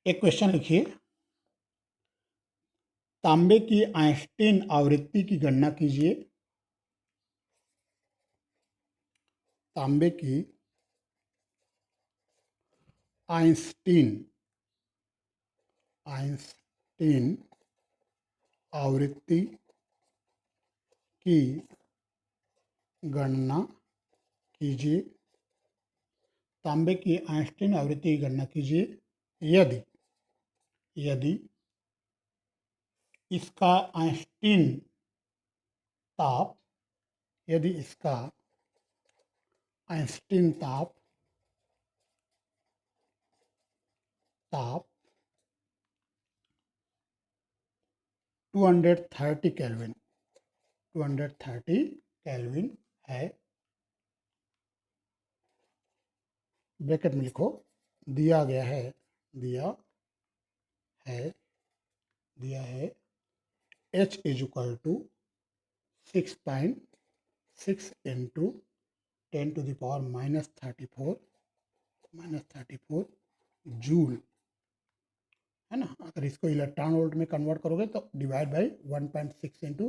एक क्वेश्चन लिखिए, तांबे की आइंस्टीन आवृत्ति की गणना कीजिए। तांबे की आइंस्टीन आइंस्टीन आवृत्ति की गणना कीजिए। तांबे की आइंस्टीन आवृत्ति की गणना कीजिए यदि इसका आइंस्टीन ताप यदि इसका आइंस्टीन ताप 230 केल्विन 230 केल्विन है। ब्रैकेट में लिखो, दिया है H is equal to 6.6 into 10 to the power -34 joule है ना। अगर इसको इलेक्ट्रॉन वोल्ट में कन्वर्ट करोगे तो divide by 1.6 into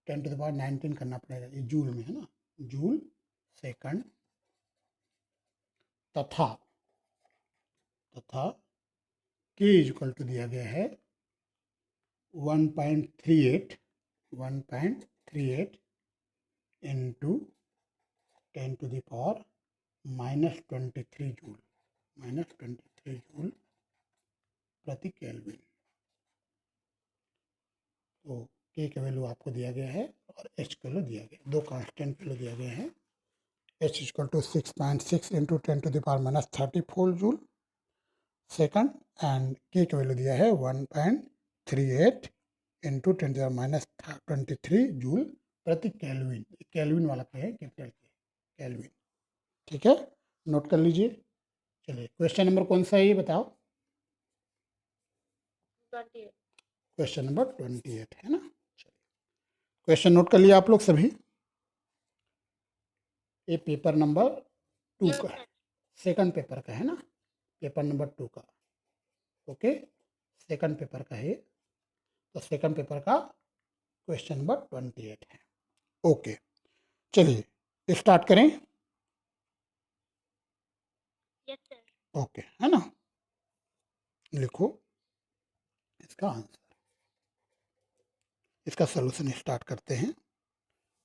10 to the power 19 करना पड़ेगा। ये जूल में है ना, जूल सेकंड। तथा K इज इक्वल टू दिया गया है 1.38 into 10 to the power -23 joule प्रति केल्विन। तो K का वैल्यू आपको दिया गया है और H का वैल्यू दिया गया है, दो कांस्टेंट वैल्यू दिया गया है। H equal to 6.6 into 10 to the power -34 joule second and K का वैल्यू दिया है 1.38 into 10 to the power -23 joule प्रति केल्विन। केल्विन वाला क्या है, कैपिटल केल्विन। ठीक है, नोट कर लीजिए। चलिए, क्वेश्चन नंबर कौन सा है ये बताओ। 28। क्वेश्चन नंबर 28 है ना। चलिए, क्वेश्चन नोट कर लिया आप लोग सभी। ये पेपर नंबर 2 का है, सेकंड पेपर का है ना, पेपर नंबर 2 का। ओके, सेकंड पेपर का है, तो सेकंड पेपर का क्वेश्चन नंबर 28 है। ओके, चलिए स्टार्ट करें। Yes sir. ओके, है ना, लिखो इसका आंसर, इसका सलूशन स्टार्ट करते हैं।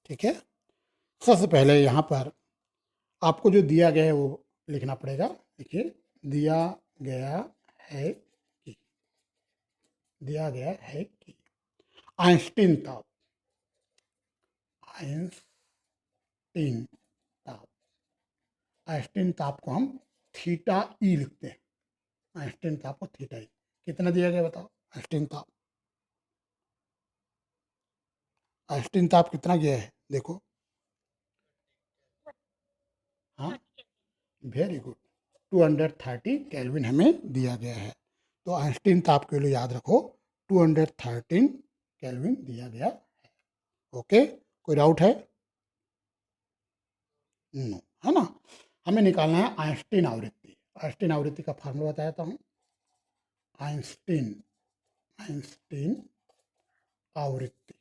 ठीक है, सबसे पहले यहाँ पर आपको जो दिया गया है वो लिखना पड़ेगा। देखिए, दिया गया है कि आइंस्टीन ताप आइंस्टीन ताप को हम थीटा ई लिखते हैं। आइंस्टीन ताप को थीटा ई कितना दिया गया बताओ। आइंस्टीन ताप कितना गया है देखो। हाँ, वेरी गुड, 230 केल्विन हमें दिया गया है। तो आइंस्टीन ताप के लिए याद रखो 213 केल्विन दिया गया है। ओके, कोई डाउट है? नो, है ना। हमें निकालना है आइंस्टीन आवृत्ति। आइंस्टीन आवृत्ति का फार्मूला बताता हूँ। आइंस्टीन आवृत्ति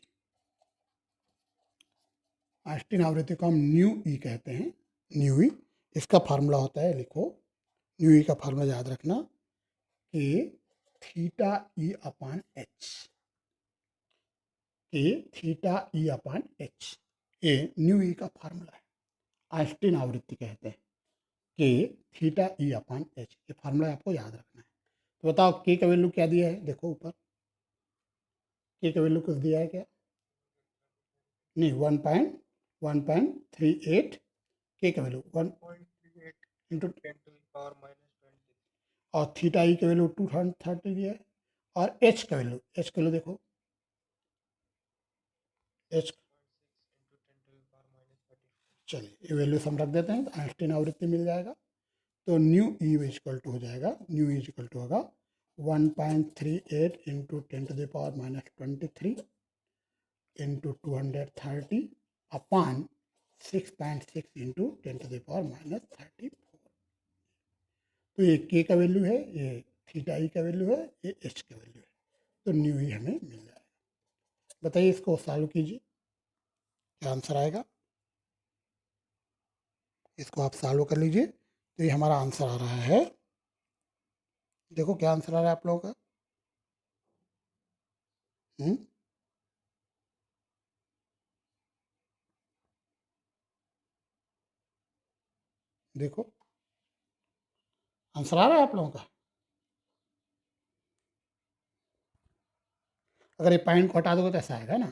आइंस्टीन आवृत्ति को हम न्यू ई कहते हैं। न्यू ई, इसका फार्मूला होता है, लिखो न्यू ई का फार्मूला याद रखना कि थीटा ई अपान एच। ये न्यू ई का फार्मूला है, आइंस्टीन आवृत्ति कहते हैं कि थीटा ई अपान एच। ये फार्मूला आपको याद रखना है। तो बताओ के का वैल्यू क्या दिया है, देखो ऊपर के का वैल्यू कुछ दिया है क्या? नहीं, 1.38 के का value 1.38 into 10 to the power -20 और थीटा ई का वैल्यू 230 दिया है। और एच का वैल्यू देखो, एच, चलिए ये वैल्यू हम रख देते हैं, तो आइंस्टीन आवृत्ति मिल जाएगा। तो न्यू ई इक्वल टू हो जाएगा, न्यू ई इक्वल टू होगा 1.38 into 10 to the power -23 into 230 upon 6.6 into 10 to the power -34। तो ये के का वैल्यू है, ये थीटा ई का वैल्यू है, ये एच का वैल्यू है, तो न्यू ई हमें मिल जाएगा। बताइए इसको सॉल्व कीजिए, क्या आंसर आएगा। इसको आप सॉल्व कर लीजिए, तो ये हमारा आंसर आ रहा है। देखो क्या आंसर आ रहा है आप लोगों का। देखो आंसर आ रहा है आप लोगों का। अगर ये पॉइंट को हटा दोगे तो ऐसा आएगा ना,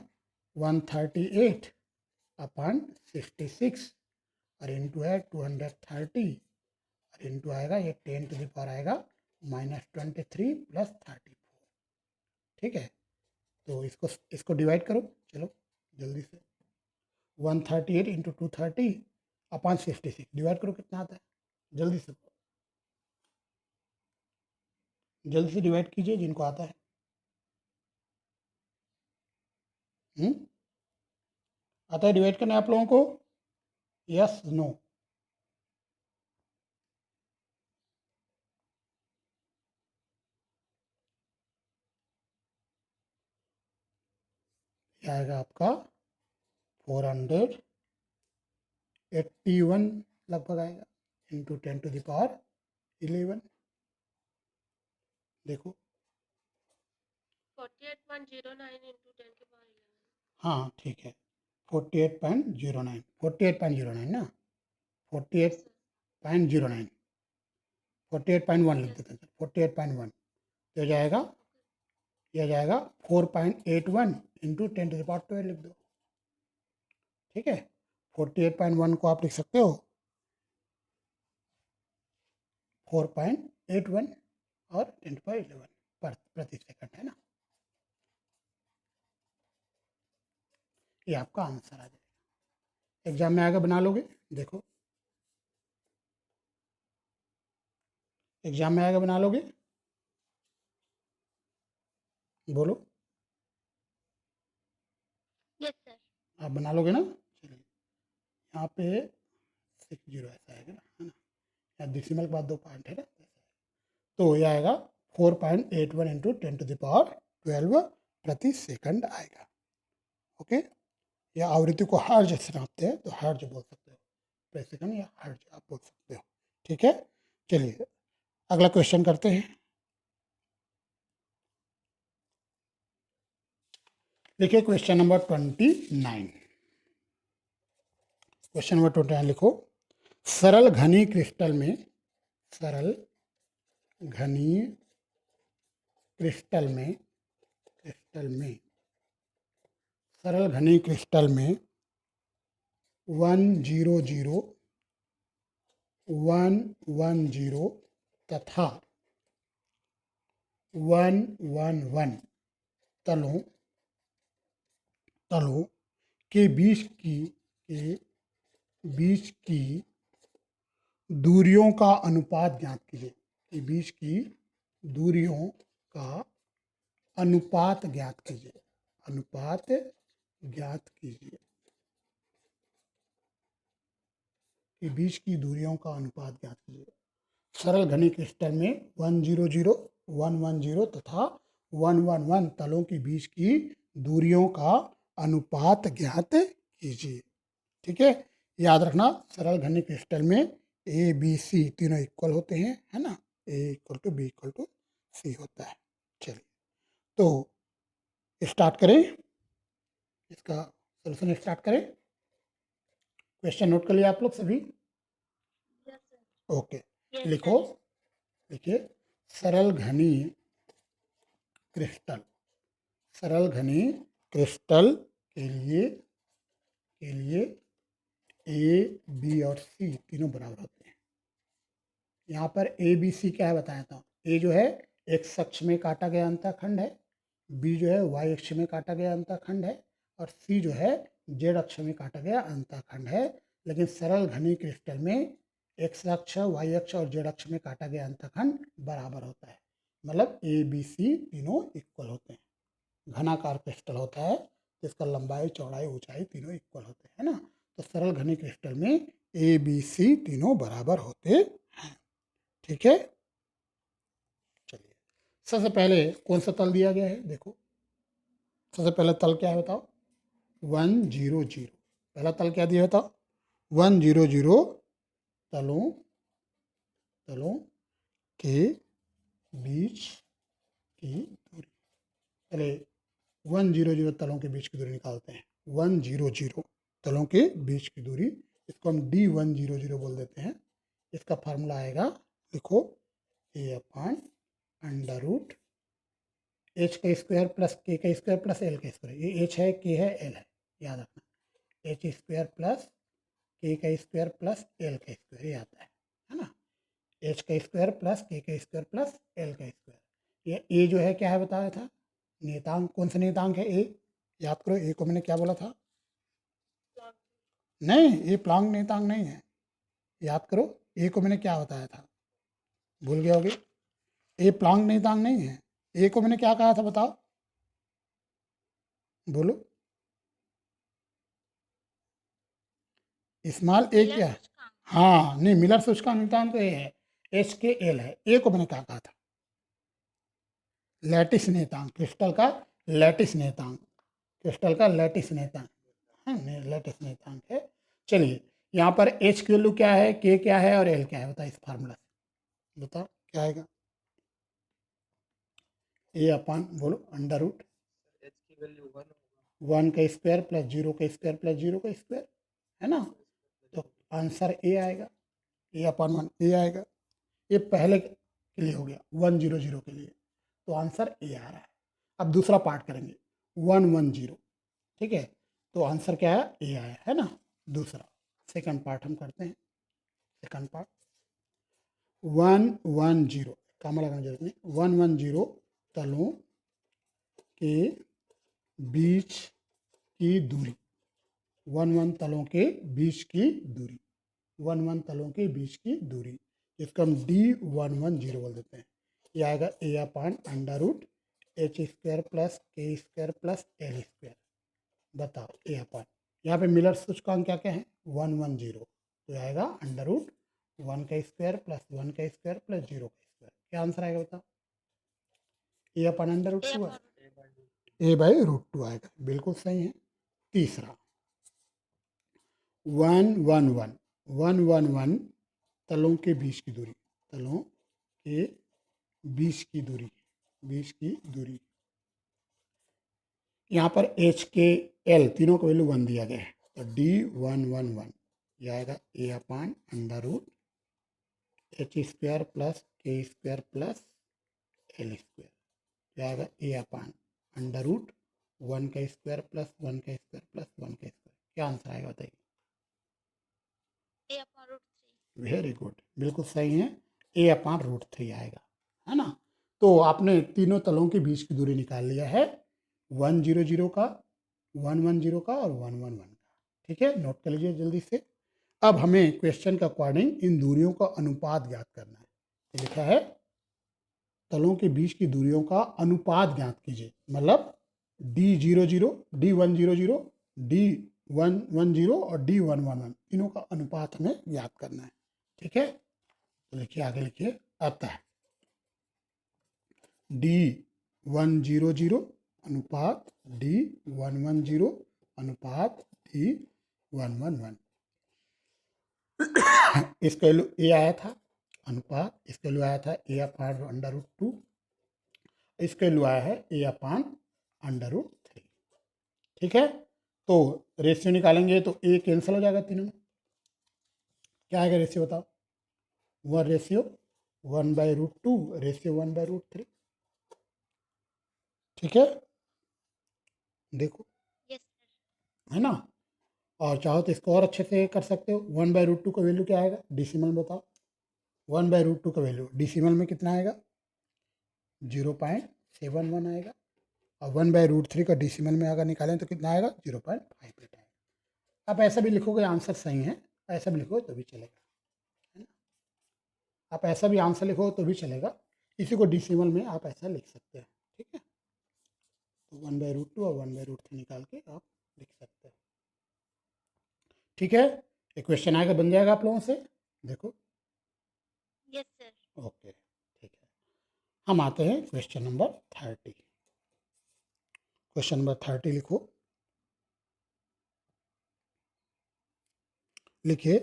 138/66 और इंटू है 230 और इंटू आएगा ये 10⁻⁴ आएगा -23 + 34। ठीक है, तो इसको डिवाइड करो, चलो जल्दी से। 138 इंटू 230/66 डिवाइड करो, कितना आता है, जल्दी से डिवाइड कीजिए जिनको आता है। आता है डिवाइड करना है आप लोगों को, यस नो। ये आएगा आपका 481 लगभग आएगा, इंटू 10⁻11। देखो 48.09 into 10⁻11। हाँ ठीक है, 48.09 48.09 ना, 48.09 48.1 लिख देते हैं, 48.1 तो जाएगा, यह जाएगा 4.81 इंटू 10⁻12 लिख दो। ठीक है, 48.1 को आप लिख सकते हो 4.81 और 10⁻11 प्रति सेकंड, है ना। ये आपका आंसर आ जाएगा, एग्जाम में आएगा, बना लोगे। देखो एग्जाम में आएगा, बना लोगे, बोलो यस सर। आप बना लोगे ना। चलिए यहाँ पे 60 ऐसा आएगा ना, है ना, यहाँ डेसिमल के बाद 2 पॉइंट है ना, तो ये आएगा 4.81 इंटू 10⁻12 प्रति सेकंड आएगा। ओके, या आवृत्ति को हर्ज से नापते हैं तो हर्ज बोल सकते हो, प्रति सेकंड या हर्ज आप बोल सकते हो। ठीक है, चलिए अगला क्वेश्चन करते हैं। देखिए क्वेश्चन नंबर 29। क्वेश्चन नंबर 29 लिखो, सरल घनी क्रिस्टल में, सरल घनी क्रिस्टल में, सरल घनी क्रिस्टल में 100 110 तथा 111 तलों के बीच की दूरियों का अनुपात ज्ञात कीजिए। के बीच की दूरियों का अनुपात ज्ञात कीजिए, अनुपात ज्ञात कीजिए, के बीच की दूरियों का अनुपात ज्ञात कीजिए। सरल घनी क्रिस्टल में 100 110 तथा 111 तलों के बीच की दूरियों का अनुपात ज्ञात कीजिए। ठीक है, याद रखना सरल घनी क्रिस्टल में ए बी सी तीनों इक्वल होते हैं, है ना, A equal to B equal to C होता है। चलिए तो स्टार्ट करें, इसका सोल्यूशन स्टार्ट करें। क्वेश्चन नोट कर लिया आप लोग सभी। Yes sir. ओके, यस लिखो, सर। देखिए सरल घनी क्रिस्टल, सरल घनी क्रिस्टल के लिए ए बी और सी तीनों बराबर होते हैं। यहाँ पर ए बी सी क्या है बताया था। ए जो है एक्स अक्ष में काटा गया अंतःखंड है, बी जो है वाई अक्ष में काटा गया अंतःखंड है, और सी जो है जेड अक्ष में काटा गया अंतःखंड है। लेकिन सरल घनी क्रिस्टल में एक्स अक्ष, वाई अक्ष और जेड अक्ष में काटा गया अंतःखंड बराबर होता है, मतलब ए बी सी तीनों इक्वल होते हैं। घनाकार क्रिस्टल होता है जिसका लंबाई चौड़ाई ऊंचाई तीनों इक्वल होते हैं, है ना। तो सरल घनी क्रिस्टल में ए बी सी तीनों बराबर होते हैं। ठीक है, चलिए सबसे पहले कौन सा तल दिया गया है, देखो सबसे पहला तल क्या है बताओ, 100। पहला तल क्या दिया बताओ, 100 तलों तलों के बीच की दूरी। पहले 100 तलों के बीच की दूरी निकालते हैं। 100 तलों के बीच की दूरी, इसको हम D100 बोल देते हैं। इसका फार्मूला आएगा, लिखो A/√H का स्क्वायर प्लस K का स्क्वायर प्लस L का स्क्वायर। ये H है, K है, L है, याद रखना। H स्क्वायर प्लस K का स्क्वायर प्लस L का स्क्वायर, ये आता है ना। H का स्क्वायर प्लस K का स्क्वायर प्लस L का स्क्वायर। ये A जो है क्या है बताया था, नियतांक। कौन सा नियतांक है A, याद करो। A को मैंने क्या बोला था, नहीं ये प्लांक नियतांक नहीं है, याद करो। A को मैंने क्या बताया था, भूल गए होगे। A प्लांक नियतांक नहीं है। A को मैंने क्या कहा था बताओ, बोलो। स्मॉल ए क्या है, हाँ नहीं, मिलर सूचकांक नियतांक तो ये है, एच के एल है। ए को मैंने क्या कहा था, लैटिस नियतांक, क्रिस्टल का लैटिस नियतांक, क्रिस्टल का लैटिस नियतांक, हाँ लैटिस नियतांक है। चलिए यहाँ पर एच की वैल्यू क्या है, के क्या है और एल क्या है, बताओ इस फार्मूला से, बताओ क्या आएगा। ए अपन बोलो √, एच की वैल्यू 1 का स्क्वायर प्लस 0 का स्क्वायर प्लस 0 का स्क्वायर, है ना। तो आंसर ए आएगा, A/1 ए आएगा। ये पहले के लिए हो गया 100 के लिए, तो आंसर ए आ रहा है। अब दूसरा पार्ट करेंगे 110, ठीक है। तो आंसर क्या है, ए आया है ना। दूसरा सेकंड पार्ट हम करते हैं। सेकंड पार्ट 110, कामा लगाने जरूरत नहीं, 110 तलों के बीच की दूरी, 11 तलों के बीच की दूरी, 11 तलों के बीच की दूरी, इसको हम D110 बोल देते हैं। ये आएगा A/√H square plus K square plus L square. बताओ A/, यहाँ पे मिलर सूचकांक क्या क्या है, 110, तो आएगा √1 का स्क्वायर प्लस 1 का स्क्वायर प्लस 0 का स्क्वायर। क्या आंसर आएगा बताओ, A/√2 है, A/√2 आएगा, बिल्कुल सही है। तीसरा 111 तलों के बीच की दूरी, तलों के बीच की दूरी, बीच की दूरी। यहाँ पर H के L तीनों का वैल्यू 1 दिया गया है, तो D111 यह आएगा A/√H square plus K square plus L square. यह आएगा A/√1 का स्क्वायर प्लस 1 का स्क्वायर प्लस 1 का स्क्वायर। क्या आंसर आएगा बताइए। A/√3। वेरी गुड, बिल्कुल सही है, A/√3 आएगा, है ना। तो आपने तीनों तलों के बीच की दूरी निकाल लिया है, 100 का, 110 का और 111 का, ठीक है। नोट कर लीजिए जल्दी से। अब हमें क्वेश्चन के अकॉर्डिंग इन दूरियों का अनुपात ज्ञात करना है। ये लिखा है तलों के बीच की दूरियों का अनुपात ज्ञात कीजिए, मतलब D00, D100, D110 और D111 तीनों का अनुपात हमें ज्ञात करना है, ठीक है। तो लिखिए, आगे लिखिए, आता है D100 अनुपात D110 अनुपात D111। इसका वैल्यू ए आया था, अनुपात इसका वैल्यू आया था A/√2, इसका वैल्यू आया है A/√3, ठीक है। तो रेशियो निकालेंगे तो ए कैंसिल हो जाएगा तीनों में, क्या आएगा रेशियो बताओ, 1/√2 रेशियो 1/√3, ठीक है। देखो, यस सर। है ना। और चाहो तो इसको और अच्छे से कर सकते हो। 1/√2 का वैल्यू क्या आएगा, डिसिमल बताओ। 1/√2 का वैल्यू डिसिमल में कितना आएगा, 0.71 आएगा। और 1/√3 का डिसिमल में अगर निकालें तो कितना आएगा, 0.58 आएगा। आप ऐसा भी लिखोगे आंसर सही है, ऐसा भी लिखोगे तो भी चलेगा, है ना। आप ऐसा भी आंसर लिखो तो भी चलेगा, इसी को डिसिमल में आप ऐसा लिख सकते हैं, ठीक है। तो 1/√2 और 1/√3 निकाल के आप लिख सकते हैं, ठीक है। एक क्वेश्चन आएगा, बन जाएगा आप लोगों से, देखो। Yes sir. ओके, ठीक है। हम आते हैं क्वेश्चन नंबर 30। क्वेश्चन नंबर 30 लिखो। लिखिए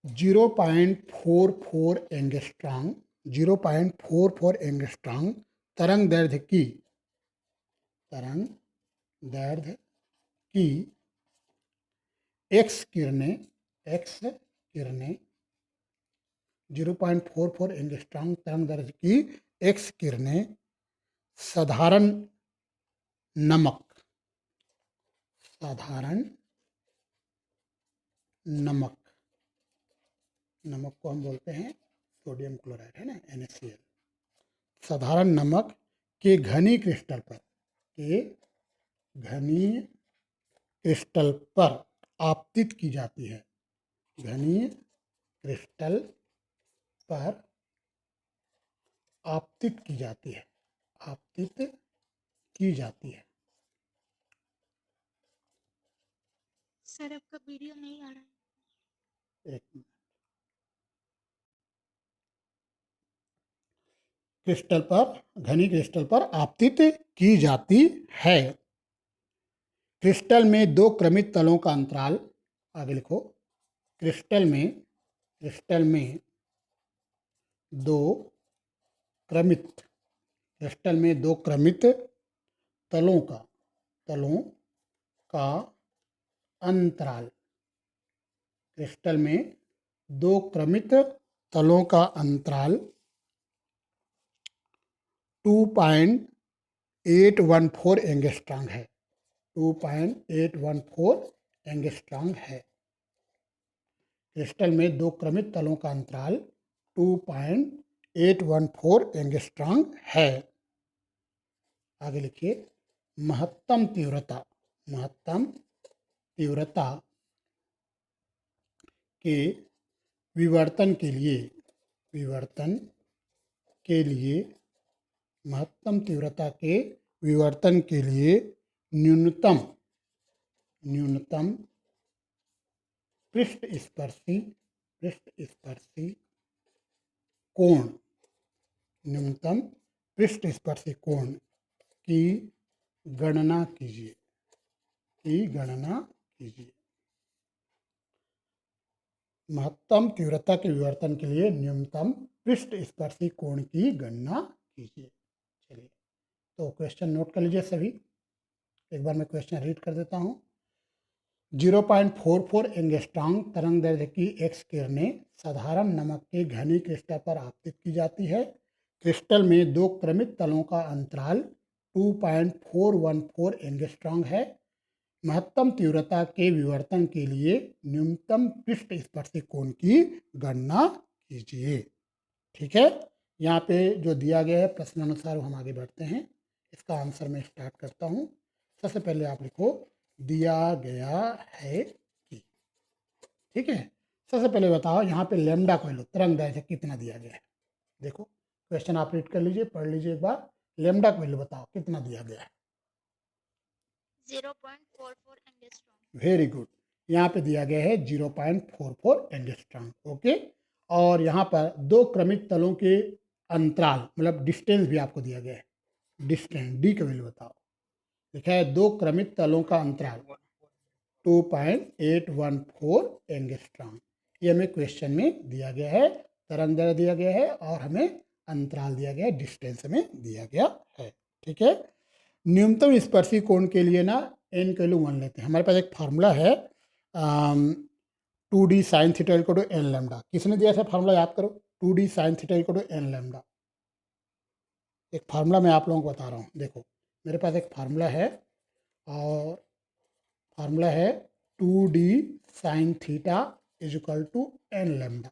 0.44 एंगस्ट्रॉम 0.44 एंगस्ट्रॉम तरंग दैर्ध्य की एक्स किरणें 0.44 एंगस्ट्रॉम तरंग दैर्ध्य की एक्स किरणें साधारण नमक नमक को हम बोलते हैं सोडियम क्लोराइड, है ना, NaCl। साधारण नमक के घनी क्रिस्टल पर आपतित की जाती है। घनी क्रिस्टल पर आपतित की जाती है। सर आपका वीडियो नहीं आ रहा है। एक मिनट। घनी क्रिस्टल पर आपतित की जाती है। क्रिस्टल में दो क्रमित तलों का अंतराल, आगे लिखो, क्रिस्टल में दो क्रमित तलों का अंतराल, क्रिस्टल में दो क्रमित तलों का अंतराल 2.814 एंगस्ट्रॉम है। 2.814 एंगस्ट्रॉम है। क्रिस्टल में दो क्रमित तलों का अंतराल 2.814 एंगस्ट्रॉम है। आगे लिखिए महत्तम तीव्रता के विवर्तन के लिए महत्तम तीव्रता के विवर्तन के लिए न्यूनतम पृष्ठस्पर्शी कोण की गणना कीजिए। महत्तम तीव्रता के विवर्तन के लिए न्यूनतम पृष्ठस्पर्शी कोण की गणना कीजिए। चलिए, तो क्वेश्चन नोट कर लीजिए सभी। एक बार मैं क्वेश्चन रीड कर देता हूँ। 0.44 एंगस्ट्रॉम तरंग दैर्ध्य की एक्स किरणें साधारण नमक के घनी क्रिस्टल पर आपतित की जाती है। क्रिस्टल में दो क्रमित तलों का अंतराल 2.414 एंगस्ट्रॉम है। महत्तम तीव्रता के विवर्तन के लिए न्यूनतम पृष्ठस्पर्शी कोण की गणना कीजिए। ठीक है, यहाँ पे जो दिया गया है प्रश्नानुसार हम आगे बढ़ते हैं। इसका आंसर मैं स्टार्ट करता हूँ। सबसे पहले आप लिखो दिया गया है कि। ठीक है, सबसे पहले बताओ यहाँ पे लैम्डा को लो, तरंग दैर्ध्य कितना दिया गया है। देखो क्वेश्चन आप रीड कर लीजिए, पढ़ लीजिए एक बार। लैम्डा को लो, बताओ कितना दिया गया है। 0.44 एंगस्ट्रॉम। वेरी गुड, यहाँ पे दिया गया है 0.44 एंगस्ट्रॉम। ओके, और यहाँ पर दो क्रमित तलों के अंतराल मतलब डिस्टेंस भी आपको दिया गया है। डिस्टेंस डी का वैल्यू बताओ। लिखा है दो क्रमित तलों का अंतराल 2.814 एंगस्ट्रॉम। ये हमें क्वेश्चन में दिया गया है, तरंग दैर्ध्य दिया गया है और हमें अंतराल दिया गया है, डिस्टेंस हमें दिया गया है। ठीक है, न्यूनतम स्पर्शी कोण के लिए ना n के वैल्यू 1 लेते हैं। हमारे पास एक फार्मूला है 2d sine theta equal to n lambda. किसने दिया था फार्मूला, याद करो। 2d sine theta equal to n lambda. एक फार्मूला मैं आप लोगों को बता रहा हूँ। देखो मेरे पास एक फार्मूला है और फार्मूला है 2d sine theta is equal to n lambda.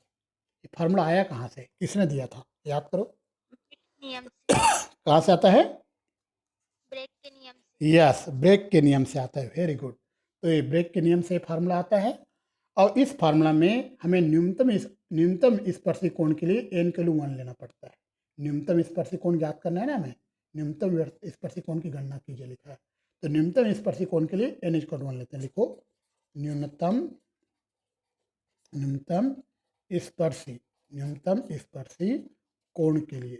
ये फार्मूला आया कहाँ से, किसने दिया था, याद करो। नियम से, कहाँ से आता है? ब्रेक के नियम से। यस, ब्रेक के नियम से आता है। वेरी गुड, तो ये ब्रेक के नियम से फार्मूला आता है और इस फार्मूला में हमें न्यूनतम स्पर्शी कोण के लिए n के लिए 1 लेना पड़ता है। न्यूनतम स्पर्शी कोण ज्ञात करना है ना हमें। न्यूनतम स्पर्शी कोण की गणना कीजिए लिखा है। तो न्यूनतम स्पर्शी कोण के लिए n इक्वल टू 1 लेते हैं। लिखो न्यूनतम स्पर्शी कोण के लिए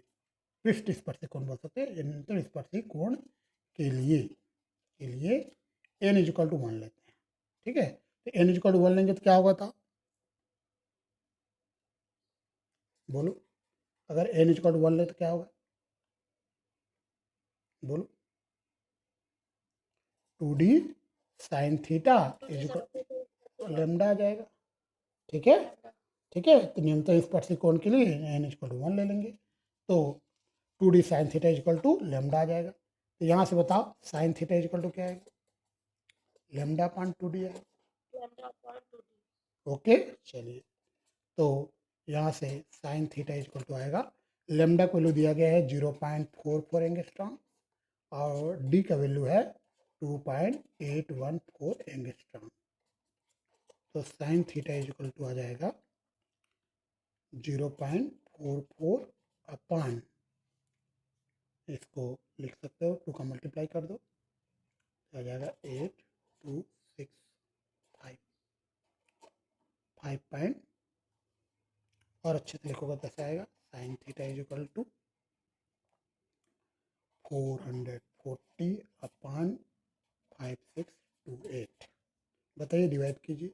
पृष्ठ स्पर्शी कोण बोल सकते हैं, निरंतर स्पर्शी कोण के लिए n इक्वल टू 1 लेते हैं। ठीक है, तो n इक्वल टू 1 लेंगे तो क्या होगा था, बोलो, अगर n इक्वल टू 1 ले तो क्या होगा, बोलो, 2d sine theta equal lambda आ जाएगा। ठीक है, ठीक है, तो न्यूनतम स्पर्शी कोण के लिए n इक्वल टू 1 ले लेंगे, तो 2d sine theta equal to lambda आ जाएगा। तो यहाँ से बताओ साइन थीटा इक्वल टू क्या है, लेमडा अपॉन 2d है। ओके, चलिए, तो यहाँ से साइन थीटा इक्वल टू आएगा, लेमडा को वैल्यू दिया गया है 0.44 एंगस्ट्रॉम और डी का वैल्यू है 2.814 एंगस्ट्रॉम। तो साइन थीटा इक्वल टू आ जाएगा 0.44 अपॉन, इसको लिख सकते हो 2 का मल्टीप्लाई कर दो तो आ जाएगा 8265 5 और अच्छे से लिखोगे कैसे आएगा, sine theta is equal to 440 upon 5628। बताइए, डिवाइड कीजिए,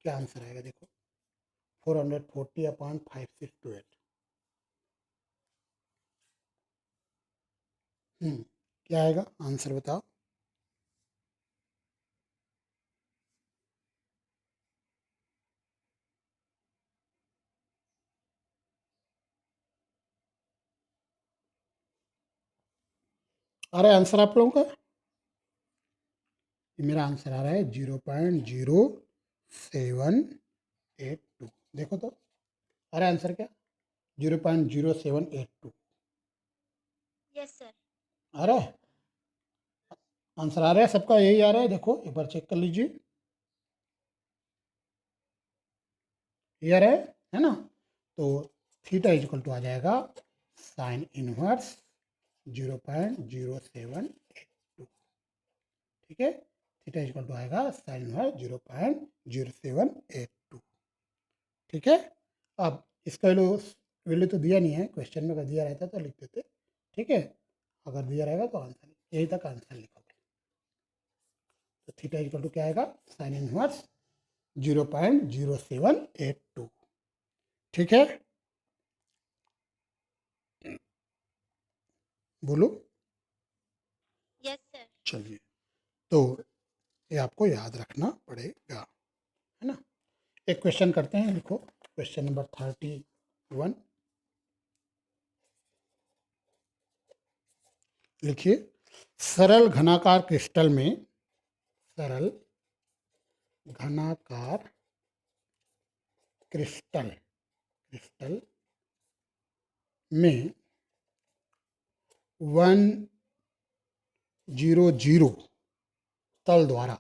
क्या आंसर आएगा, देखो 440 अपॉन 5628। क्या आएगा आंसर बताओ। अरे आंसर आप लोगों का, मेरा आंसर आ रहा है 0.0782। देखो तो, अरे आंसर क्या, 0.0782। Yes sir. आ रहा है आंसर, आ रहा है सबका यही आ रहा है, देखो एक बार चेक कर लीजिए, ये आ रहा है ना। तो थीटा इक्वल टू आ जाएगा साइन इनवर्स 0.0782। ठीक है, थीटा इक्वल टू आएगा साइन इनवर्स 0.0782। ठीक है, अब इसका वैल्यू तो दिया नहीं है क्वेश्चन में, अगर दिया रहता तो लिख देते। ठीक है, अगर दिया रहेगा तो आंसर यही तक आंसर लिखोगे। तो थीटा इक्वल टू क्या आएगा, साइन इनवर्स 0.0782। ठीक है, बोलो। Yes sir. चलिए, तो ये आपको याद रखना पड़ेगा, है ना। एक क्वेश्चन करते हैं, लिखो क्वेश्चन नंबर 31। लिखिए, सरल घनाकार क्रिस्टल में, सरल घनाकार क्रिस्टल में 100 तल द्वारा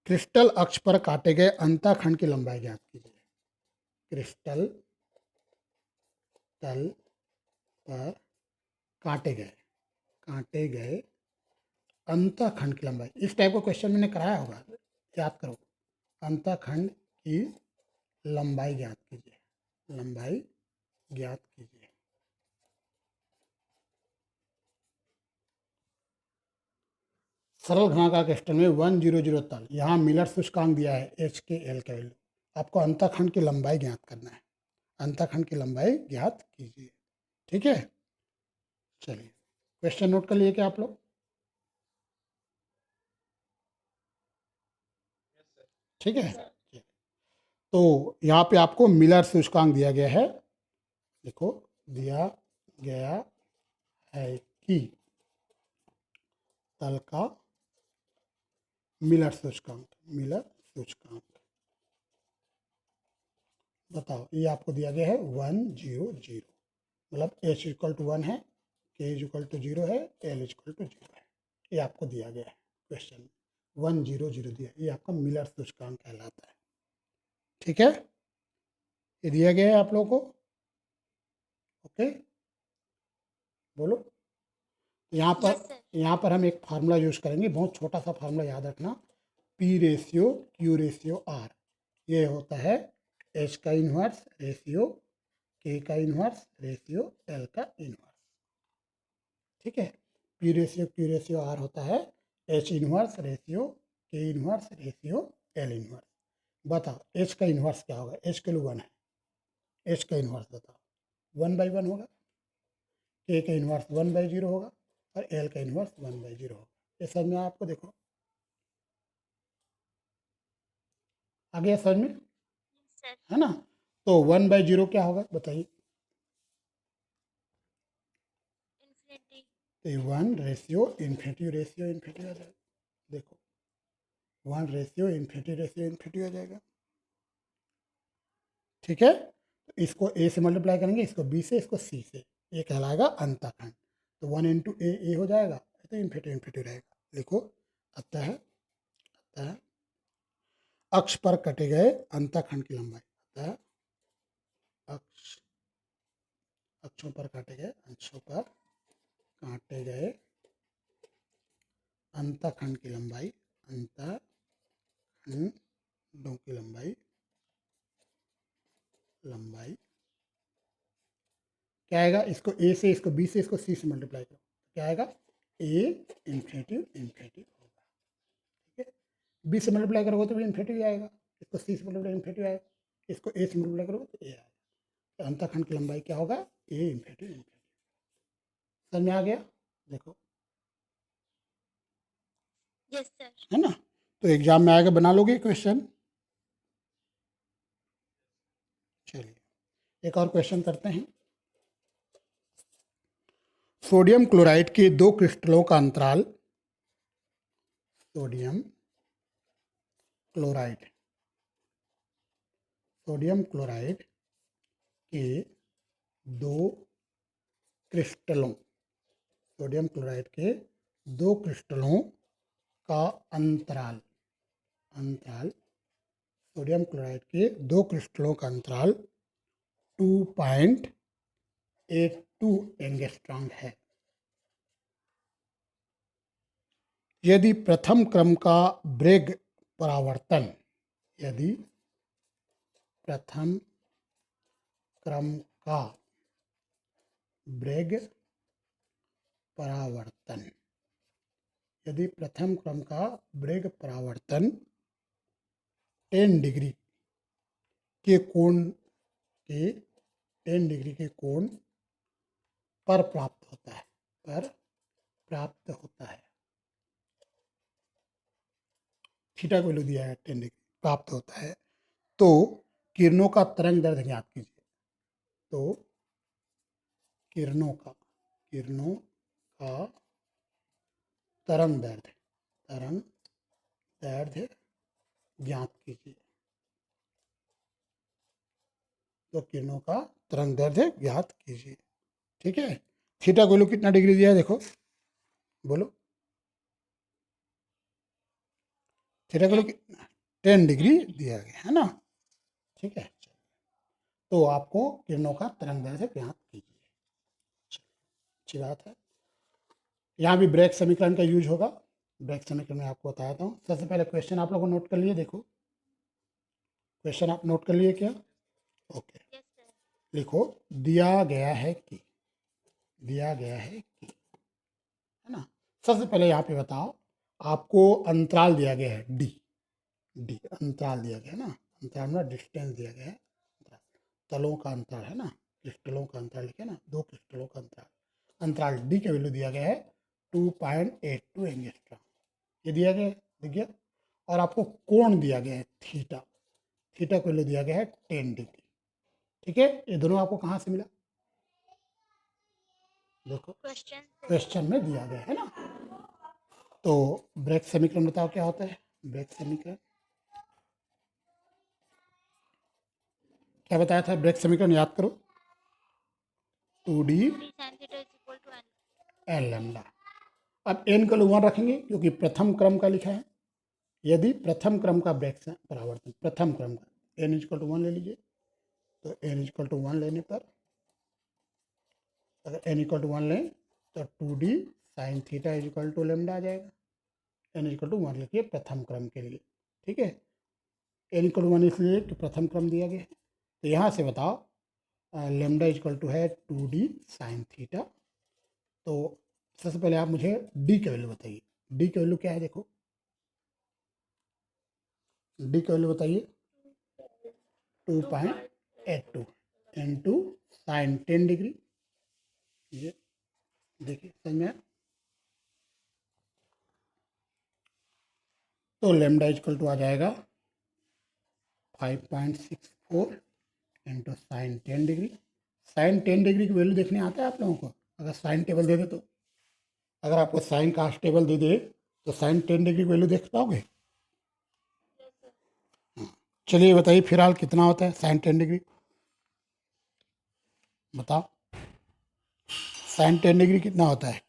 क्रिस्टल अक्ष पर काटे गए अंतःखंड की लंबाई ज्ञात कीजिए। क्रिस्टल तल पर काटे गए अंतःखंड की लंबाई, इस टाइप का क्वेश्चन मैंने कराया होगा, याद करो। अंतःखंड की लंबाई ज्ञात कीजिए, लंबाई ज्ञात कीजिए। सरल घनाकार क्रिस्टल में 100 तल, यहाँ मिलर सूचकांक दिया है एच के एल का वैल्यू, आपको अंतःखंड की लंबाई ज्ञात करना है, अंतःखंड की लंबाई ज्ञात कीजिए। ठीक है, चलिए क्वेश्चन नोट कर लिए क्या आप लोग, ठीक है। तो यहाँ पे आपको मिलर सूचकांक दिया गया है, देखो दिया गया है कि तल का मिलर सूचकांक बताओ, ये आपको दिया गया है 100, मतलब एच इक्वल टू 1 है, के इक्वल टू 0 है, एल इक्वल टू 0 है, ये आपको दिया गया है क्वेश्चन में 100 दिया, ये आपका मिलर सूचकांक कहलाता है। ठीक है, ये दिया गया है आप लोगों को, ओके, बोलो। यहाँ पर हम एक फार्मूला यूज करेंगे, बहुत छोटा सा फार्मूला याद रखना, P ratio Q ratio R, ये होता है एच का इन्वर्स रेशियो के का इन्वर्स रेशियो एल का इन्वर्स। ठीक है, पी रेशियो आर होता है एच इन्वर्स रेशियो के इन्वर्स रेशियो एल इन्वर्स। बताओ एच का इन्वर्स क्या होगा, एच के लिए 1 है, एच का इन्वर्स बताओ 1/1 होगा, के का इन्वर्स 1/0 होगा और एल का इन्वर्स 1/0 होगा। ये समझ में आपको, देखो आ गया समझ में, Yes, sir. है ना। तो 1/0 क्या होगा बताइए, Infinity. तो 1:∞ रेशियो इन्फिनिटी आ जाएगा। देखो 1:∞ हो जाएगा। ठीक है, तो इसको ए से मल्टीप्लाई करेंगे, इसको बी से, इसको सी से, ये कहलाएगा अंतःखंड। तो 1 इंटू ए हो जाएगा, तो इन्फिनिटी रहेगा। लिखो अतः अक्ष पर कटे गए अंतःखंड की लंबाई, अतः अक्षों पर काटे गए अंतःखंड की लंबाई, अंतःखंडों की लंबाई क्या आएगा, इसको ए से, इसको बी से, इसको सी से मल्टीप्लाई करो, क्या आएगा, ए इन्फिनिटी होगा। ठीक है, बी से मल्टीप्लाई करोगे तो भी इन्फिनिटी आएगा, इसको सी से मल्टीप्लाई इन्फिनिटी आएगा, इसको ए से मल्टीप्लाई करोगे तो ए आएगा। तो अंतःखंड की लंबाई क्या होगा, ए इन्फिनिटी। समझ में आ गया, देखो Yes, sir. है ना। तो एग्जाम में आएगा, बना लोगे क्वेश्चन। चलिए एक और क्वेश्चन करते हैं। सोडियम क्लोराइड के दो क्रिस्टलों का अंतराल, सोडियम क्लोराइड के दो क्रिस्टलों का अंतराल सोडियम क्लोराइड के दो क्रिस्टलों का अंतराल 2.82 एंगस्ट्रॉम है। यदि प्रथम क्रम का ब्रेग परावर्तन यदि प्रथम क्रम का ब्रेग परावर्तन 10 डिग्री के कोण पर प्राप्त होता है, थीटा को वैल्यू दिया है 10 डिग्री प्राप्त होता है, तो किरणों का तरंग दैर्ध्य ज्ञात कीजिए। तो किरणों का तरंग दैर्ध्य ज्ञात कीजिए। तो किरणों का तरंग दैर्ध्य ज्ञात कीजिए। ठीक है, थीटा को वैल्यू कितना डिग्री दिया है, देखो बोलो, थीटा को वैल्यू 10 डिग्री दिया गया है ना। ठीक है, तो आपको किरणों का तरंग दैर्ध्य ज्ञात कीजिए। अच्छी बात है। यहाँ भी ब्रेग समीकरण का यूज होगा। ब्रेग समीकरण में आपको बताता हूँ। सबसे पहले क्वेश्चन आप लोगों को नोट कर लिए, देखो क्वेश्चन आप नोट कर लिए क्या, ओके। Yes, sir. लिखो दिया गया है कि है ना। सबसे पहले यहाँ पे बताओ, आपको अंतराल दिया गया है डी अंतराल दिया गया है ना, अंतराल में डिस्टेंस दिया गया है, तलों का अंतराल है ना, क्रिस्टलों का अंतराल लिखे ना, दो क्रिस्टलों का अंतराल डी के वैल्यू दिया गया है 2.82 एंगस्ट्रॉम, ये दिया गया है, देखिए। और आपको कोण दिया गया है थीटा को वैल्यू दिया गया है 10 डिग्री। ठीक है, ये दोनों आपको कहाँ से मिला, देखो Question, sir. क्वेश्चन में दिया गया है ना। तो ब्रेग समीकरण बताओ क्या होता है, ब्रेग समीकरण क्या बताया था, ब्रेग समीकरण याद करो, 2D 2D sin theta is equal to N. L lambda. अब एन का 1 रखेंगे क्योंकि प्रथम क्रम का लिखा है। यदि प्रथम क्रम का ब्रेग परावर्तन, प्रथम क्रम का, एन इक्वल टू 1 ले लीजिए। तो एन इक्वल टू 1 लेने पर, अगर एन इक्वल टू 1 लें तो 2D sine theta is equal to lambda आ जाएगा। एन इक्वल टू 1 लिखिए प्रथम क्रम के लिए। ठीक है, एन इक्वल टू 1 इसलिए कि प्रथम क्रम दिया गया है। तो यहाँ से बताओ लेमडा इक्वल टू है 2d साइन थीटा। तो सबसे पहले आप मुझे डी की वैल्यू बताइए। डी की वैल्यू क्या है, देखो डी की वैल्यू बताइए 2.82 इंटू साइन 10 डिग्री। ये देखिए समझ में आया? तो लेमडा इक्वल टू आ जाएगा 5.64 into sine 10 degree. Sine 10 degree की वैल्यू देखने आता है आप लोगों को? अगर साइन टेबल दे दे तो, अगर आपको साइन का टेबल दे दे तो साइन 10 डिग्री की वैल्यू देख पाओगे? चलिए बताइए फिलहाल कितना होता है साइन 10 डिग्री, बताओ साइन 10 डिग्री कितना होता है?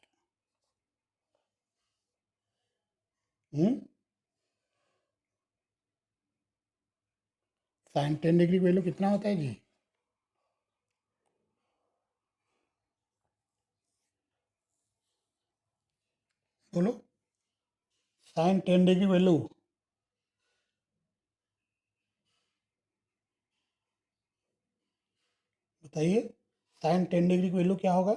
साइन 10 डिग्री की वैल्यू कितना होता है जी? बोलो साइन 10 डिग्री वैल्यू। बताइए साइन 10 डिग्री की वैल्यू क्या होगा?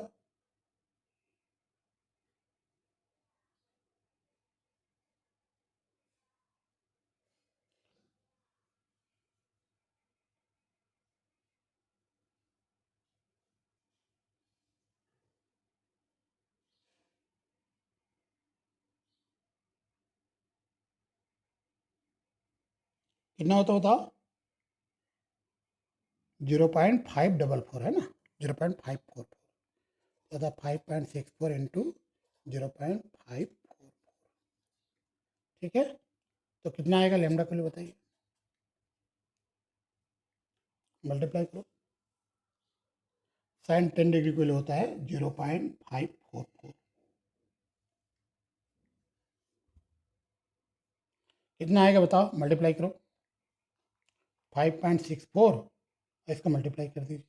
कितना होता बताओ? 0.544 है ना, 0.544 तथा 5.64 इंटू 0.544। ठीक है, तो कितना आएगा लेमडा के लिए बताइए, मल्टीप्लाई करो। साइन 10 डिग्री के लिए होता है 0.544। कितना आएगा बताओ, मल्टीप्लाई करो 5.64, इसका मल्टीप्लाई कर दीजिए।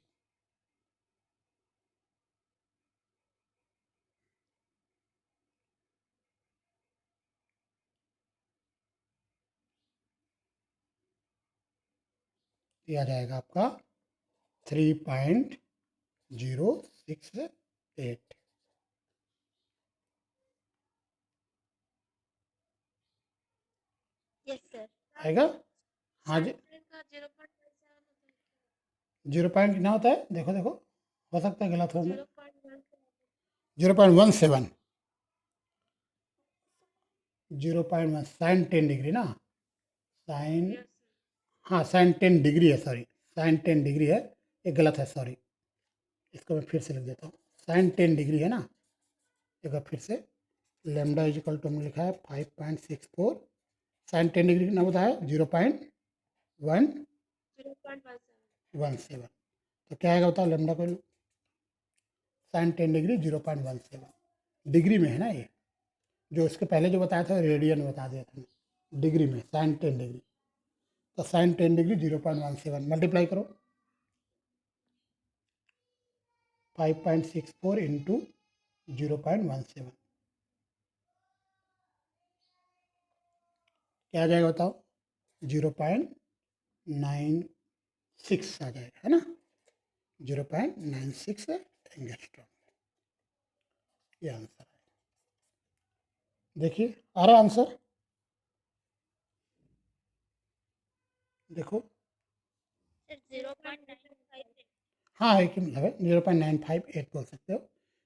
ये आ जाएगा आपका 3.068 Yes, sir. आएगा। हाँ जी, Saturn का 0.17 होता है। 0 पॉइंट कितना होता है, देखो देखो, हो सकता है गलत हो। 0.1 0.17, 0.1 साइन 10 डिग्री ना, साइन, Yes, sir. हाँ साइन 10 डिग्री है, सॉरी साइन 10 डिग्री है, ये गलत है, सॉरी। इसको मैं फिर से लिख देता हूँ, साइन 10 डिग्री है ना, एक बार फिर से। लेमडा इजिकल टू हमने लिखा है 5.64, साइन 10 डिग्री कितना बताया 0.117। 0.17. तो क्या आएगा बताओ लेमडा को, साइन 10 डिग्री 0.17 डिग्री में है ना ये, जो इसके पहले जो बताया था रेडियन में बता दिया था, डिग्री में साइन 10 डिग्री। तो साइन 10 डिग्री 0.17 मल्टीप्लाई करो 5.64 इंटू 0.17, क्या आ जाएगा बताओ, 0.96 आ जाएगा, है ना, 0.96 एंगस्ट्रॉम। ये आंसर है, देखिए आ रहा आंसर, देखो। Sir, 0.958. हाँ एक ही मतलब है, 0.958 बोल सकते हो,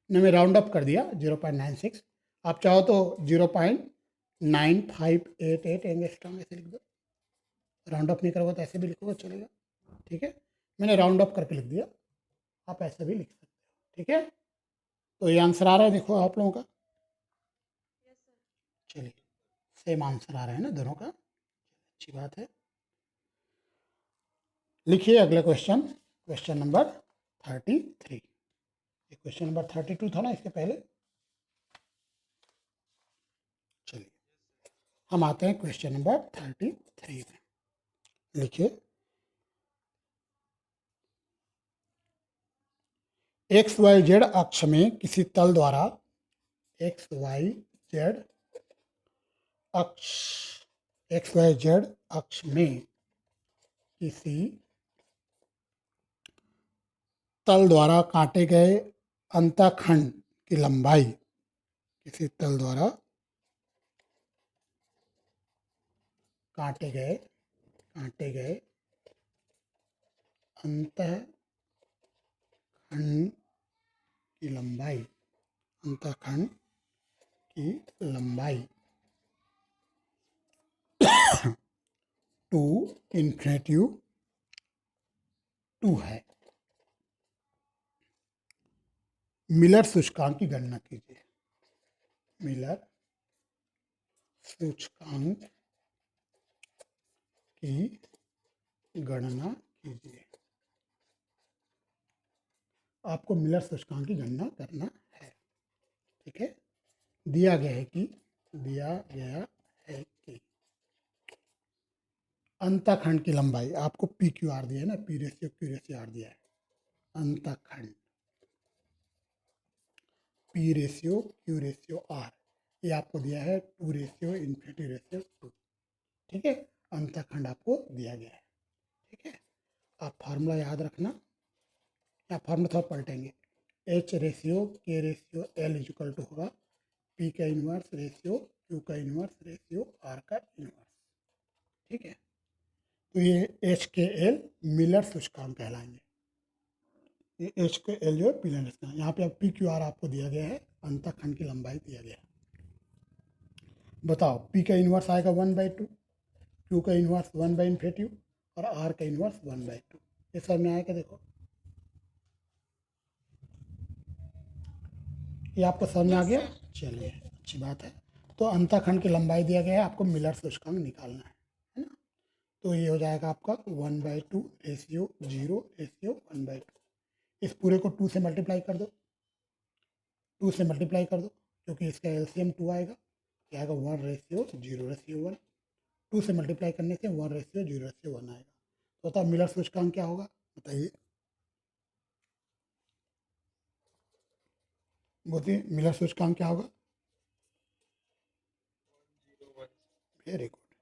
मैंने राउंड अप कर दिया 0.96। आप चाहो तो 0.9588 एंगस्ट्रॉम ऐसे लिख दो, राउंड अप नहीं करोगे तो ऐसे भी लिखोगे चलेगा, ठीक है। मैंने राउंड अप करके लिख दिया, आप ऐसे भी लिख सकते हो, ठीक है। तो ये आंसर आ रहा है, देखो आप लोगों का, Yes, sir. चलिए सेम आंसर आ रहा है ना दोनों का, अच्छी बात है। लिखिए अगला question, question number 33। Question number 32 था ना इसके पहले। चलिए हम आते हैं क्वेश्चन नंबर 33 में। लिखिए एक्स वाई जेड अक्ष में किसी तल द्वारा, एक्स वाई जेड अक्ष, एक्स वाई जेड अक्ष में किसी तल द्वारा काटे गए अंतःखंड की लंबाई, किसी तल द्वारा काटे गए अंतःखंड की लंबाई, अंतःखंड की लंबाई 2 इन्फिनिटी 2 है। मिलर सूचकांक की गणना कीजिए। मिलर सूचकांक की गणना कीजिए। आपको मिलर सूचकांक की गणना करना है, ठीक है। दिया गया है कि अंतःखंड की लंबाई, आपको पी क्यू आर दिया है ना, P ratio Q ratio R दिया है। अंतःखंड P ratio Q ratio R, ये आपको दिया है 2 रेशियो इन्फिनिटी रेशियो 2, ठीक है। अंतःखंड आपको दिया गया है, ठीक है। आप फार्मूला याद रखना, या फार्मूला थोड़ा पलटेंगे। एच रेशियो के रेशियो एल इक्वल टू होगा पी का इन्वर्स रेशियो क्यू का इन्वर्स रेशियो आर का इन्वर्स, ठीक है। तो ये एच के एल मिलर सूचकांक कहलाएंगे। ये एच के एल जो है मिलर सूचकांक, यहाँ पे पी क्यू आर आपको दिया गया है, अंतःखंड की लंबाई दिया गया है। बताओ पी का इन्वर्स आएगा 1/2, क्यू का इन्वर्स 1/इन्फिनिटी और आर का इन्वर्स 1/2। ये सब में आएगा, देखो ये आपको समझ में आ गया। चलिए अच्छी बात है। तो अंतःखंड की लंबाई दिया गया है, आपको मिलर सूचकांक निकालना है ना। तो ये हो जाएगा आपका 1/2 रेशियो 0 रेशियो 1/2। इस पूरे को 2 से मल्टीप्लाई कर दो, 2 से मल्टीप्लाई कर दो, क्योंकि इसका एलसीएम 2 आएगा, क्या आएगा 1 रेशियो 0 रेशियो 1। 2 से मल्टीप्लाई करने से 1 रेशियो 0 रेशियो 1 आएगा। तो बताओ मिलर सूचकांक क्या होगा, बताइए। बोलिए मिलर सूचकांक क्या होगा। Very good.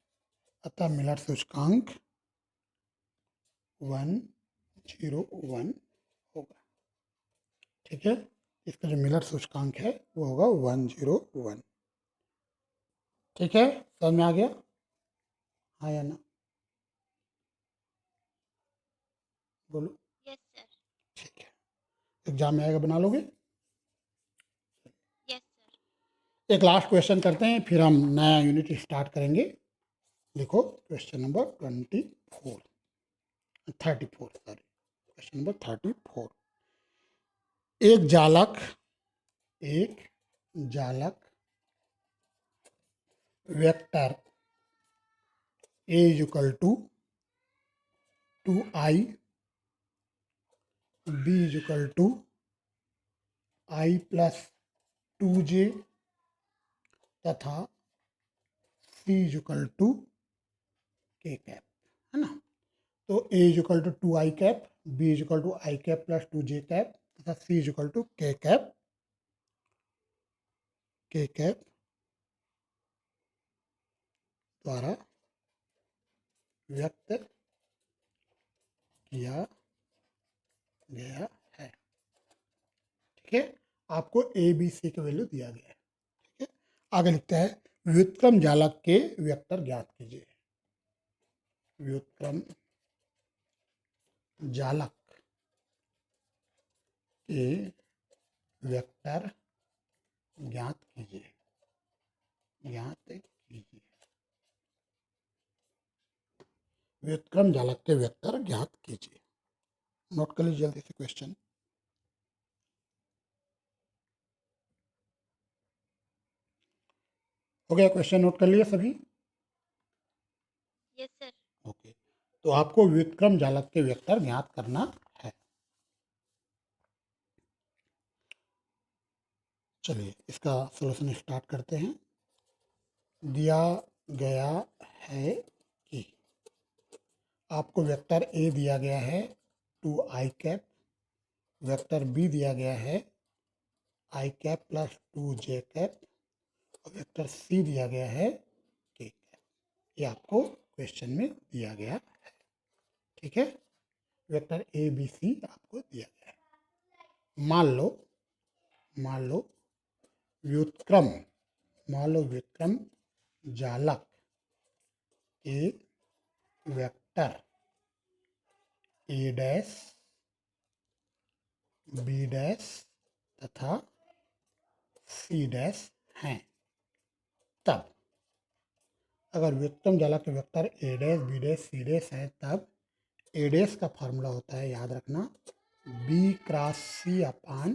अतः मिलर सूचकांक 101 होगा, ठीक है। इसका जो मिलर सूचकांक है वो होगा 101, ठीक है। समझ में आ गया, हाँ या ना, बोलो। Yes sir. ठीक है, एग्जाम में आएगा, बना लोगे। Yes sir. एक लास्ट क्वेश्चन करते हैं, फिर हम नया यूनिट स्टार्ट करेंगे। लिखो question number 34 sorry, question number 34। एक जालक vector A equal to 2i B equal to i plus 2j तथा c equal to k cap, है ना। तो a equal to 2i cap, b equal to i cap plus 2j cap तथा c equal to k cap द्वारा व्यक्त किया गया है, ठीक है। आपको ए बी सी का वैल्यू दिया गया है, ठीक है। आगे लिखता है व्युत्क्रम जालक के वेक्टर ज्ञात कीजिए। व्युत्क्रम जालक के वेक्टर ज्ञात कीजिए। व्युत्क्रम जालक के वेक्टर ज्ञात कीजिए। नोट कर लीजिए जल्दी से क्वेश्चन। हो गया क्वेश्चन, नोट कर लिया सभी। Yes sir. ओके, तो आपको व्युत्क्रम जालक के वेक्टर ज्ञात करना है। चलिए इसका सॉल्यूशन स्टार्ट करते हैं। दिया गया है कि आपको वेक्टर ए दिया गया है 2i कैप, वेक्टर बी दिया गया है i cap plus 2j cap और वेक्टर सी दिया गया है k कैप। ये आपको क्वेश्चन में दिया गया है, ठीक है। वेक्टर ए बी सी आपको दिया गया है। मान लो व्युत्क्रम जालक के vector A dash B dash तथा सी डैश हैं, तब अगर व्युत्क्रम जालक के vector A dash B dash C dash है, तब ए डैश का फार्मूला होता है, याद रखना, B cross C upon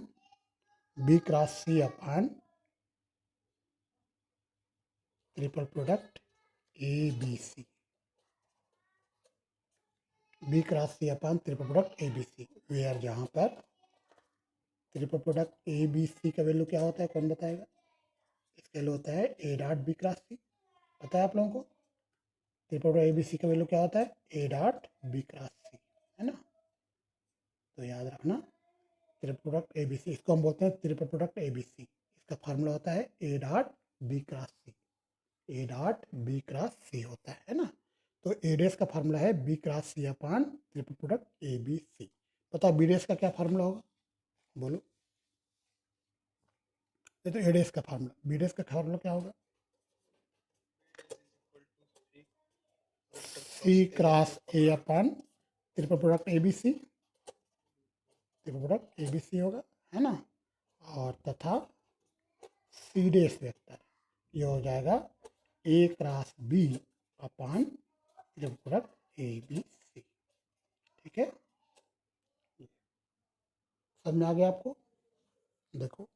triple product A B C, B cross C upon triple product A B C, where जहाँ पर triple product A B C का वैल्यू क्या होता है, कौन बताएगा? इसका वैल्यू होता है A dot B cross C, पता है आप लोगों को? Triple product A B C का वैल्यू क्या होता है? A dot B cross C, है ना? तो याद रखना triple product A B C, इसको हम बोलते हैं triple product A B C, इसका फार्मूला होता है A dot B cross C, A dot B cross C होता है ना? तो ए डैश का फार्मूला है B cross C upon triple product A B C. बताओ बी डैश का क्या फार्मूला होगा, बोलो? ये तो ए डैश का फार्मूला, बी डैश का फार्मूला क्या होगा? C cross A upon triple product A B C, triple product A B C होगा, है ना? और तथा सी डैश वेक्टर ये हो जाएगा A cross B upon triple product A B C, ठीक है? समझ में आ गया आपको? देखो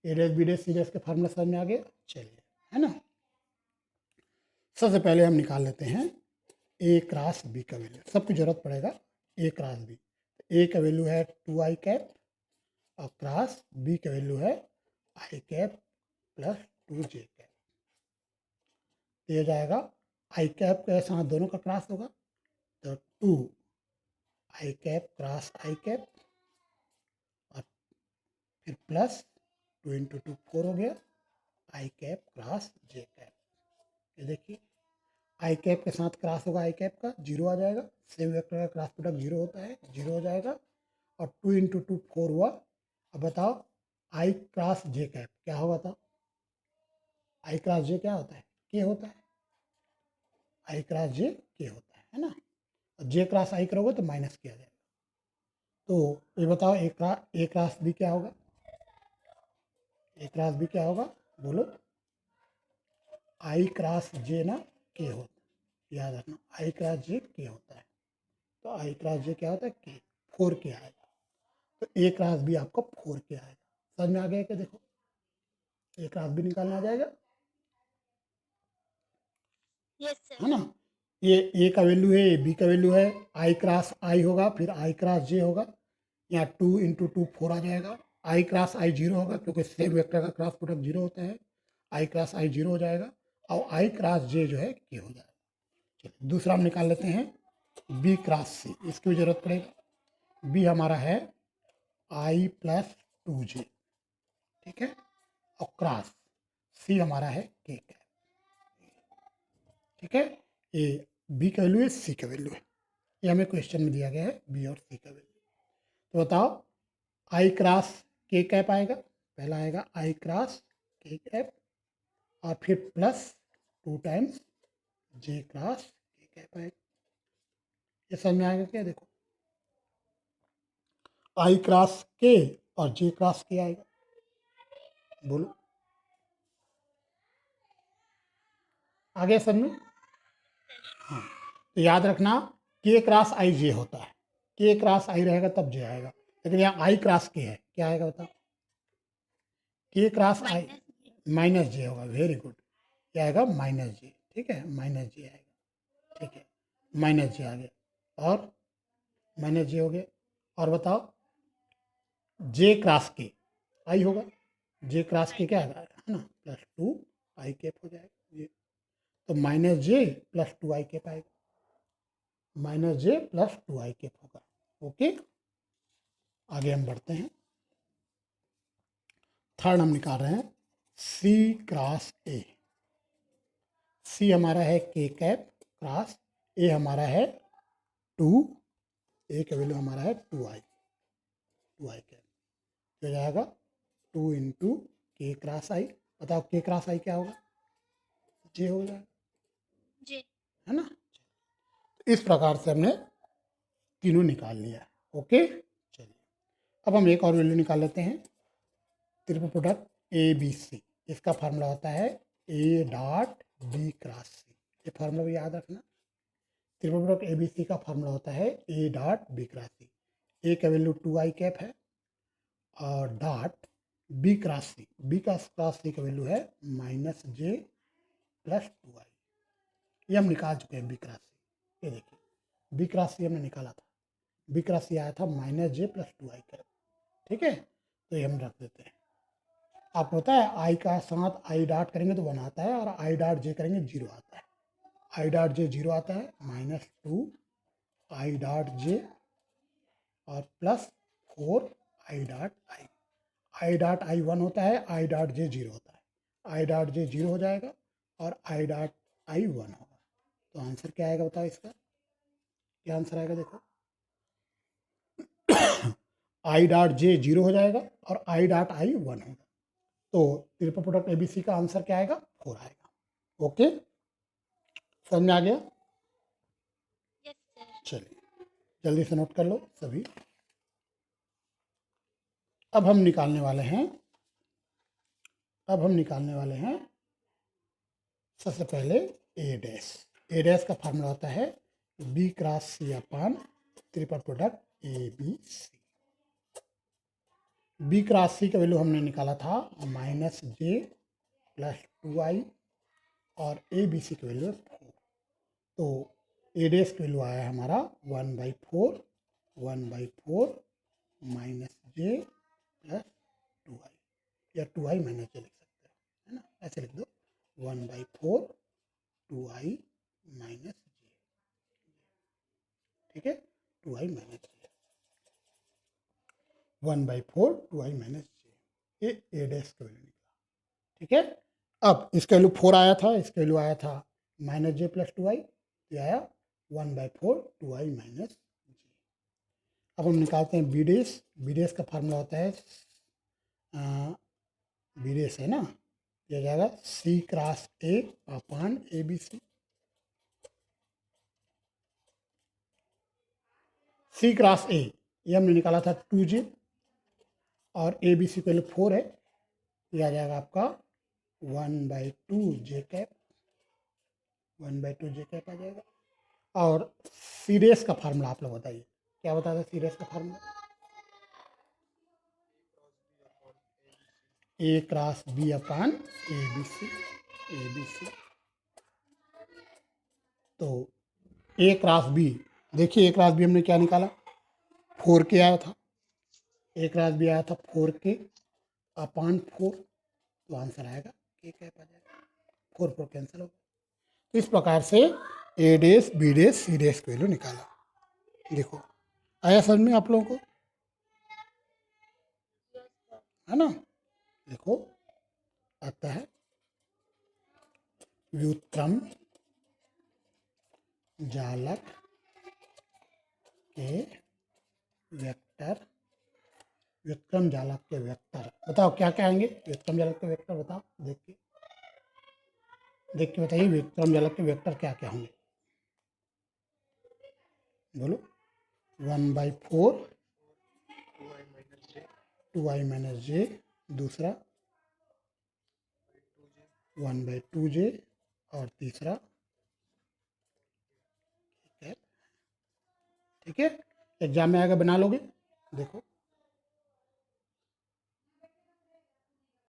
A dash B dash C dash का फार्मूला समझ में आ गया, चलिए, है ना? सबसे पहले हम निकाल लेते हैं ए क्रॉस बी का वैल्यू, सबकी जरूरत पड़ेगा ए क्रॉस बी। ए का वैल्यू है 2i कैप और क्रॉस बी का वैल्यू है आई कैप प्लस 2j कैप। ये हो जाएगा आई कैप के साथ दोनों का क्रॉस होगा, तो 2i कैप क्रॉस आई कैप और फिर प्लस 2 इंटू 2 4 हो गया, आई कैप क्रॉस जे कैप। ये देखिए आई कैप के साथ क्रॉस होगा, आई कैप का 0 आ जाएगा, सेम वेक्टर का क्रॉस प्रोडक्ट 0 होता है, 0 हो जाएगा, और 2 इंटू 2 4 हुआ। अब बताओ आई क्रॉस जे कैप क्या होगा? था आई क्रॉस जे क्या होता है? के होता है, आई क्रॉस जे के होता है ना? और जे क्रॉस आई करोगे तो माइनस किया जाएगा। तो ये बताओ ए क्रॉस बी क्या होगा? ए क्रॉस बी क्या होगा, बोलो? आई क्रॉस जे ना के होता है, याद रखना आई क्रॉस जे के होता है, तो आई क्रॉस जे क्या होता है? के, 4 के आएगा, तो ए क्रॉस बी आपको 4 के आएगा। समझ में आ गया क्या? देखो ए क्रॉस बी निकालना आ जाएगा, यस सर। है ना? ये ए का वैल्यू है, बी का वैल्यू है, आई क्रॉस आई होगा, फिर आई क्रॉस जे होगा, यहाँ 2 इंटू 2 4 आ जाएगा, आई क्रॉस आई 0 होगा क्योंकि सेम वेक्टर का क्रॉस प्रोडक्ट 0 होता है, आई क्रॉस आई 0 हो जाएगा, और आई क्रॉस जे जो है के हो जाएगा। चलिए दूसरा हम निकाल लेते हैं बी क्रॉस सी, इसकी भी जरूरत पड़ेगा। बी हमारा है आई प्लस 2j, ठीक है, और क्रॉस सी हमारा है के कैप, ठीक है? ये बी का वैल्यू है, सी का वैल्यू है, ये हमें क्वेश्चन में दिया गया है बी और सी का वैल्यू। तो बताओ आई क्रॉस के कैप आएगा, पहला आएगा आई क्रॉस के कैप और फिर प्लस 2 टाइम्स जे क्रॉस के कैप आएगा। ये समझ में आएगा क्या? देखो आई क्रॉस के और जे क्रॉस के आएगा, बोलो आगे समझ में? हाँ, तो याद रखना के क्रॉस आई जे होता है, के क्रॉस आई रहेगा तब जे आएगा, लेकिन यहाँ आई क्रॉस के है, क्या आएगा बताओ? के क्रॉस आई माइनस जे होगा, वेरी गुड, क्या आएगा? माइनस जे, ठीक है, माइनस जे आएगा, ठीक है, माइनस जे आ गया और माइनस जे हो गया, और बताओ जे क्रॉस के आई होगा, जे क्रॉस के क्या आएगा, है ना, प्लस 2 आई कैप हो जाएगा ये, तो minus J plus 2 I cap आएगा, minus J plus 2 I cap होगा। ओके, आगे हम बढ़ते हैं। थर्ड हम निकाल रहे हैं सी क्रॉस ए, सी हमारा है के कैप क्रॉस ए हमारा है 2, ए का वैल्यू हमारा है 2i, 2 आई कैप, हो जाएगा 2 इंटू के क्रॉस आई। बताओ के क्रॉस आई क्या होगा, जे हो जाएगा, जे। है ना। इस प्रकार से हमने तीनों निकाल लिया। ओके, चलिए अब हम एक और वैल्यू निकाल लेते हैं। Triple product A B C, इसका फार्मूला होता है A dot B cross C. ये फार्मूला भी याद रखना। Triple product A B C का फार्मूला होता है A dot B cross C. A का वैल्यू 2 आई कैप है और dot B cross C, B का क्रॉस सी का वैल्यू है माइनस जे प्लस 2 आई। ये हम निकाल चुके हैं बी क्रॉस सी। ये देखिए बी क्रॉस सी हमने निकाला था, बी क्रॉस सी आया था minus J plus 2 I cap. ठीक है, तो ये हम रख देते हैं। आपको पता है आई का साथ आई डॉट करेंगे तो 1 आता है और आई डॉट जे करेंगे 0 आता है। आई डॉट जे 0 आता है, -2 आई डॉट जे और plus 4 I dot I. I dot I 1 होता है, आई डॉट जे 0 होता है। आई डॉट जे 0 हो जाएगा और आई डॉट आई 1 होगा। तो आंसर क्या आएगा बताओ इसका, क्या आंसर आएगा देखो। आई डॉट जे 0 हो जाएगा और आई डॉट आई 1 होगा। तो ट्रिपल प्रोडक्ट एबीसी का आंसर क्या आएगा, 4 आएगा। ओके, समझ में आ गया। Yes sir. चलिए जल्दी से नोट कर लो सभी। अब हम निकालने वाले हैं, सबसे पहले ए डैश। ए डैश का फार्मूला होता है B cross C upon triple product A B C. B cross C का वैल्यू हमने निकाला था माइनस जे प्लस 2 आई और ए बी सी का वैल्यू 4। तो ए डैश का वैल्यू आया हमारा 1/4 माइनस जे प्लस 2 आई, या 2 आई माइनस जे लिख सकते हैं, है ना, ऐसे लिख दो 1/4 2 आई माइनस जे। ठीक है, 2 आई माइनस जे, 1/4 2 आई माइनस जे, ये ए डैश का वैल्यू निकला। ठीक है, अब इसका वैल्यू 4 आया था, इसका वैल्यू आया था माइनस जे प्लस 2 आई, ये आया 1/4 2 आई माइनस जे। अब हम निकालते हैं बी डैश। बी डैश का फार्मूला होता है बी डैश है ना, यह जाएगा C cross A upon A B C. C cross A ये हमने निकाला था 2J और ए बी सी पहले 4 है, यह आ जाएगा आपका 1/2 जे कैप, 1/2 जे कैप आ जाएगा। और सी डैश का फार्मूला आप लोग बताइए, क्या बताया था सी डैश का formula, A cross B upon A B C. तो ए क्रॉस बी, देखिए ए क्रॉस बी हमने क्या निकाला, 4K आया था, ए क्रॉस बी आया था 4K अपान 4, तो आंसर आएगा के कैप आ जाएगा, 4 4 कैंसिल होगा। तो इस प्रकार से A dash B dash C dash की वैल्यू निकाला। देखो आया समझ में आप लोगों को, है ना। देखो आता है व्युत्क्रम जालक के वेक्टर, व्युत्क्रम जालक के वेक्टर, बताओ क्या क्या आएंगे व्युत्क्रम जालक के वेक्टर, बताओ देख के बताइए व्युत्क्रम जालक के वेक्टर क्या क्या होंगे, बोलो। 1/4 2 आई माइनस जे, दूसरा 1/2 जे और तीसरा, ठीक है, एग्जाम में आएगा बना लोगे, देखो